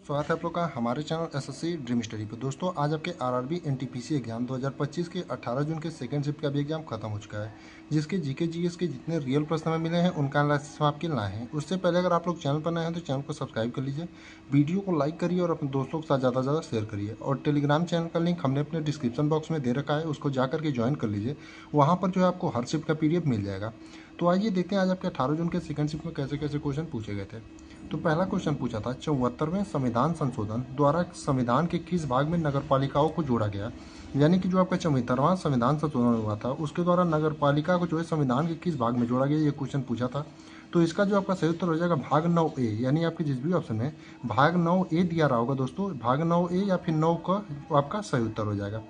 स्वागत है आप लोग का हमारे चैनल एसएससी ड्रीम स्टडी पे। दोस्तों आज आपके आरआरबी एनटीपीसी एग्जाम 2025 के 18 जून के सेकंड शिफ्ट का भी एग्जाम खत्म हो चुका है, जिसके जीके जीएस के जितने रियल प्रश्न हमें मिले हैं उनका एनालिसिस हम आपके लाए हैं। उससे पहले अगर आप लोग चैनल पर नए हैं तो चैनल को सब्सक्राइब कर लीजिए, वीडियो को लाइक करिए और अपने दोस्तों के साथ ज़्यादा से ज़्यादा शेयर करिए। और टेलीग्राम चैनल का लिंक हमने अपने डिस्क्रिप्शन बॉक्स में दे रखा है, उसको जा करके ज्वाइन कर लीजिए। वहाँ पर जो है आपको हर शिफ्ट का PDF मिल जाएगा। तो आइए देखते हैं आज आपके 18 जून के सेकंड शिफ्ट में कैसे कैसे क्वेश्चन पूछे गए थे। तो पहला क्वेश्चन पूछा था 74वें संविधान संशोधन द्वारा संविधान के किस भाग में नगरपालिकाओं को जोड़ा गया। यानी कि जो आपका 74वां संविधान संशोधन हुआ था उसके द्वारा नगरपालिका को जो है संविधान के किस भाग में जोड़ा गया, ये क्वेश्चन पूछा था। तो इसका जो आपका सही उत्तर हो जाएगा भाग 9A, यानी आपके जिस भी ऑप्शन में भाग 9A दिया रहा होगा दोस्तों, भाग 9A या फिर 9 का आपका सही उत्तर हो जाएगा।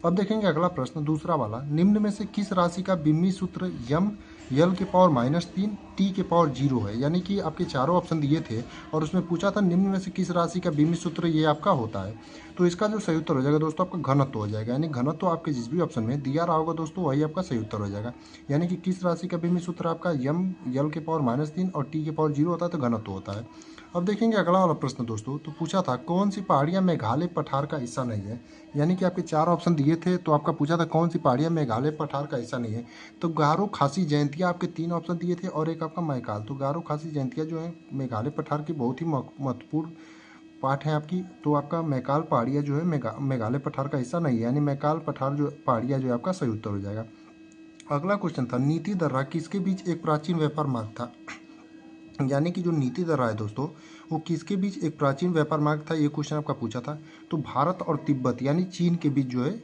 अब देखेंगे अगला प्रश्न दूसरा वाला, निम्न में से किस राशि का बिम्मी सूत्र यम यल के पावर -3 टी के पावर 0 है। यानी कि आपके चारों ऑप्शन दिए थे और उसमें पूछा था निम्न में से किस राशि का बिम्मी सूत्र ये आपका होता है। तो इसका जो सही उत्तर हो जाएगा दोस्तों आपका घनत्व हो जाएगा, यानी घनत्व आपके जिस भी ऑप्शन में दिया रहा होगा दोस्तों वही आपका सही उत्तर हो जाएगा। यानी कि किस राशि का बिम्मी सूत्र आपका यम यल के पावर -3 और टी के पावर 0 होता है तो घनत्व होता है। अब देखेंगे अगला वाला प्रश्न दोस्तों, तो पूछा था कौन सी पहाड़ियाँ मेघालय पठार का हिस्सा नहीं है। यानी कि आपके चार ऑप्शन दिए थे तो आपका पूछा था कौन सी पहाड़ियाँ मेघालय पठार का हिस्सा नहीं है। तो गारो खासी जयंतिया आपके 3 ऑप्शन दिए थे और एक आपका मैकाल। तो गारो खासी जयंतिया जो है मेघालय पठार की बहुत ही महत्वपूर्ण पार्ट है आपकी। तो आपका मैकाल पहाड़ियाँ जो है मेघालय पठार का हिस्सा नहीं है, यानी मैकाल पठार जो पहाड़ियाँ जो है आपका सही उत्तर हो जाएगा। अगला क्वेश्चन था नीति दर्रा किसके बीच एक प्राचीन व्यापार मार्ग था। यानी कि जो नीति दर्रा है दोस्तों वो किसके बीच एक प्राचीन व्यापार मार्ग था, ये क्वेश्चन आपका पूछा था। तो भारत और तिब्बत यानी चीन के बीच जो है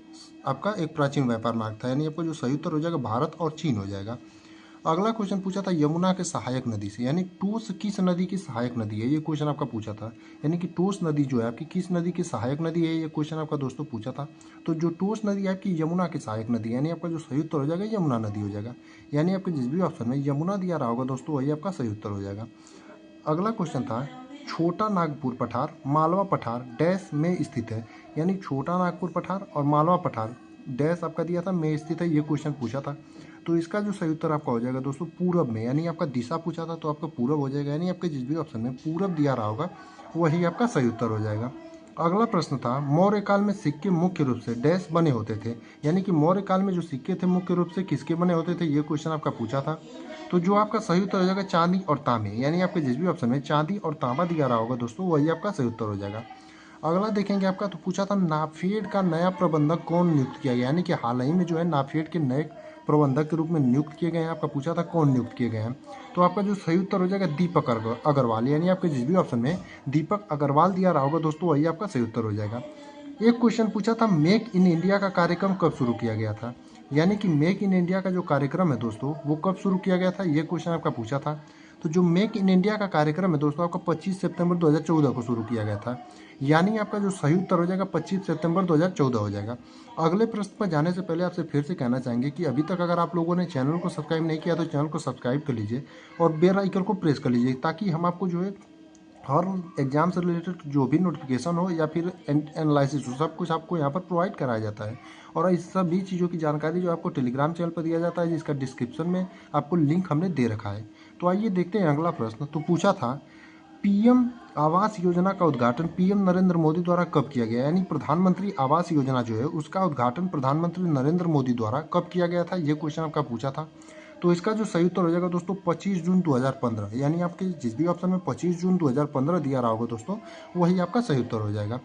आपका एक प्राचीन व्यापार मार्ग था, यानी आपका जो सही उत्तर हो जाएगा भारत और चीन हो जाएगा। अगला क्वेश्चन पूछा था यमुना के सहायक नदी से, यानी टोस किस नदी की सहायक नदी है, ये क्वेश्चन आपका पूछा था। यानी कि टोस नदी जो है आपकी किस नदी की सहायक नदी है, ये क्वेश्चन आपका दोस्तों पूछा था। तो जो टोस नदी है आपकी यमुना की सहायक नदी है, यानी आपका जो सही उत्तर हो जाएगा यमुना नदी हो जाएगा। यानी आपके जिस भी ऑप्शन में यमुना दिया रहा होगा दोस्तों वही आपका सही उत्तर हो जाएगा। अगला क्वेश्चन था छोटा नागपुर पठार मालवा पठार डैश में स्थित है। यानी छोटा नागपुर पठार और मालवा पठार डैश आपका दिया था में स्थित है, ये क्वेश्चन पूछा था। तो इसका जो सही उत्तर आपका हो जाएगा दोस्तों पूरब में, यानी आपका दिशा पूछा था तो आपका पूरब हो जाएगा। यानी आपके जिस भी ऑप्शन में पूरब दिया रहा होगा वही आपका सही उत्तर हो जाएगा। अगला प्रश्न था मौर्य काल में सिक्के मुख्य रूप से डैश बने होते थे। यानी कि मौर्य काल में जो सिक्के थे मुख्य रूप से किसके बने होते थे, ये क्वेश्चन आपका पूछा था। तो जो आपका सही उत्तर हो जाएगा चांदी और तांबे, यानी आपके जिस भी ऑप्शन में चांदी और तांबा दिया रहा होगा दोस्तों वही आपका सही उत्तर हो जाएगा। अगला देखेंगे आपका, तो पूछा था नाफेड का नया प्रबंधक कौन नियुक्त किया गया। यानी कि हाल ही में जो है नाफेड के नए प्रबंधक के रूप में नियुक्त किए गए हैं, आपका पूछा था कौन नियुक्त किए गए हैं। तो आपका जो सही उत्तर हो जाएगा दीपक अग्रवाल, यानी आपके जिस भी ऑप्शन में दीपक अग्रवाल दिया रहा होगा दोस्तों वही आपका सही उत्तर हो जाएगा। एक क्वेश्चन पूछा था मेक इन इंडिया का कार्यक्रम कब शुरू किया गया था। यानी कि मेक इन इंडिया का जो कार्यक्रम है दोस्तों वो कब शुरू किया गया था, ये क्वेश्चन आपका पूछा था। तो जो मेक इन इंडिया का कार्यक्रम है दोस्तों आपका 25 सितंबर 2014 को शुरू किया गया था। यानी आपका जो सही उत्तर हो जाएगा 25 सितंबर 2014 हो जाएगा। अगले प्रश्न पर जाने से पहले आपसे फिर से कहना चाहेंगे कि अभी तक अगर आप लोगों ने चैनल को सब्सक्राइब नहीं किया तो चैनल को सब्सक्राइब कर लीजिए और बेल आइकन को प्रेस कर लीजिए, ताकि हम आपको जो है हर एग्जाम से रिलेटेड जो भी नोटिफिकेशन हो या फिर एनालिसिस हो सब कुछ आपको यहाँ पर प्रोवाइड कराया जाता है। और इस सभी चीज़ों की जानकारी जो आपको टेलीग्राम चैनल पर दिया जाता है, जिसका डिस्क्रिप्शन में आपको लिंक हमने दे रखा है। तो आइए देखते हैं अगला प्रश्न। तो पूछा था पीएम आवास योजना का उद्घाटन पीएम नरेंद्र मोदी द्वारा कब किया गया। यानी प्रधानमंत्री आवास योजना जो है उसका उद्घाटन प्रधानमंत्री नरेंद्र मोदी द्वारा कब किया गया था, ये क्वेश्चन आपका पूछा था। तो इसका जो सही उत्तर हो जाएगा दोस्तों 25 जून 2015, यानी आपके जिस भी ऑप्शन में 25 जून 2015 दिया रहा होगा दोस्तों वही आपका सही उत्तर हो जाएगा।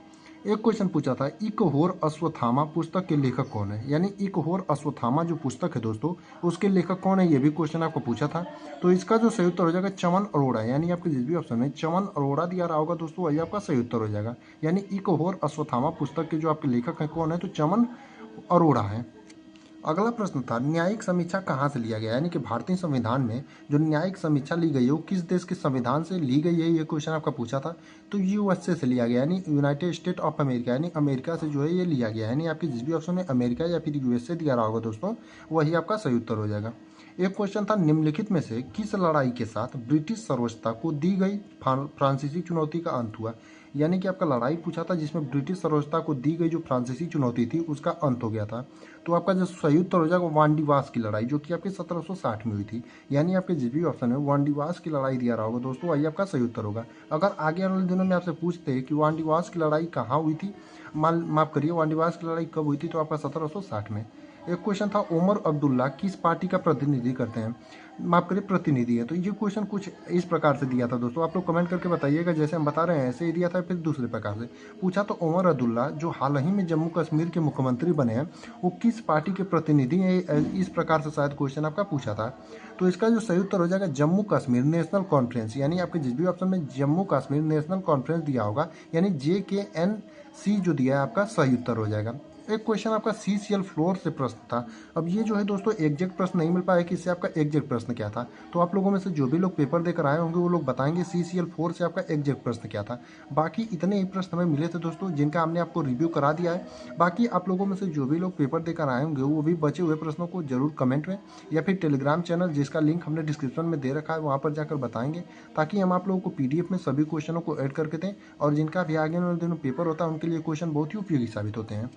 एक क्वेश्चन पूछा था इक होर अश्वत्थामा पुस्तक के लेखक कौन है। यानी इक होर अश्वत्थामा जो पुस्तक है दोस्तों उसके लेखक कौन है, ये भी क्वेश्चन आपको पूछा था। तो इसका जो सही उत्तर हो जाएगा चमन अरोड़ा, यानी आपके जिस भी ऑप्शन में चमन अरोड़ा दिया रहा होगा दोस्तों वही आपका सही उत्तर हो जाएगा। यानी इक होर अश्वत्थामा पुस्तक के जो आपके लेखक हैं कौन है, तो चमन अरोड़ा है। अगला प्रश्न था न्यायिक समीक्षा कहाँ से लिया गया। यानी कि भारतीय संविधान में जो न्यायिक समीक्षा ली गई है वो किस देश के संविधान से ली गई है, ये क्वेश्चन आपका पूछा था। तो यूएसए से लिया गया, यानी यूनाइटेड स्टेट ऑफ अमेरिका, यानी अमेरिका से जो है ये लिया गया। यानी आपके जिस भी ऑप्शन में अमेरिका या फिर यूएसए दिया रहा होगा दोस्तों वही आपका सही उत्तर हो जाएगा। एक क्वेश्चन था निम्नलिखित में से किस लड़ाई के साथ ब्रिटिश सर्वोच्चता को दी गई फ्रांसीसी चुनौती का अंत हुआ। यानी कि आपका लड़ाई पूछा था जिसमें ब्रिटिश साम्राज्यता को दी गई जो फ्रांसीसी चुनौती थी उसका अंत हो गया था। तो आपका जो सही उत्तर हो जाएगा वांडीवास की लड़ाई, जो कि आपकी 1760 में हुई थी। यानी आपके जिस भी ऑप्शन में वांडीवास की लड़ाई दिया रहा होगा दोस्तों, वही आपका सही उत्तर होगा। अगर आगे वाले दिनों में आपसे पूछते हैं कि वांडीवास की लड़ाई कहाँ हुई थी, माफ करिए, वांडीवास की लड़ाई कब हुई थी, तो आपका 1760 में। एक क्वेश्चन था उमर अब्दुल्ला किस पार्टी का प्रतिनिधि करते हैं, माफ करिए प्रतिनिधि है। तो ये क्वेश्चन कुछ इस प्रकार से दिया था दोस्तों, आप लोग कमेंट करके बताइएगा, जैसे हम बता रहे हैं ऐसे ही दिया था, फिर दूसरे प्रकार से पूछा। तो उमर अब्दुल्ला जो हाल ही में जम्मू कश्मीर के मुख्यमंत्री बने हैं, वो किस पार्टी के प्रतिनिधि हैं, इस प्रकार से शायद क्वेश्चन आपका पूछा था। तो इसका जो सही उत्तर हो जाएगा जम्मू कश्मीर नेशनल कॉन्फ्रेंस, यानी आपके जिस भी ऑप्शन में जम्मू कश्मीर नेशनल कॉन्फ्रेंस दिया होगा, यानी JKNC जो दिया है आपका सही उत्तर हो जाएगा। एक क्वेश्चन आपका CCL फ्लोर से प्रश्न था। अब ये जो है दोस्तों एग्जैक्ट प्रश्न नहीं मिल पाया कि इससे आपका एग्जैक्ट प्रश्न क्या था। तो आप लोगों में से जो भी लोग पेपर देकर आए होंगे वो लोग बताएंगे CCL 4 से आपका एग्जैक्ट प्रश्न क्या था। बाकी इतने ही प्रश्न हमें मिले थे दोस्तों जिनका हमने आपको रिव्यू करा दिया है। बाकी आप लोगों में से जो भी लोग पेपर देकर आए होंगे वो भी बचे हुए प्रश्नों को जरूर कमेंट में या फिर टेलीग्राम चैनल जिसका लिंक हमने डिस्क्रिप्शन में दे रखा है वहाँ पर जाकर बताएंगे, ताकि हम आप लोगों को PDF में सभी क्वेश्चनों को ऐड करके दें, और जिनका भी आगे वाले दिनों पेपर होता है उनके लिए क्वेश्चन बहुत ही उपयोगी साबित होते हैं।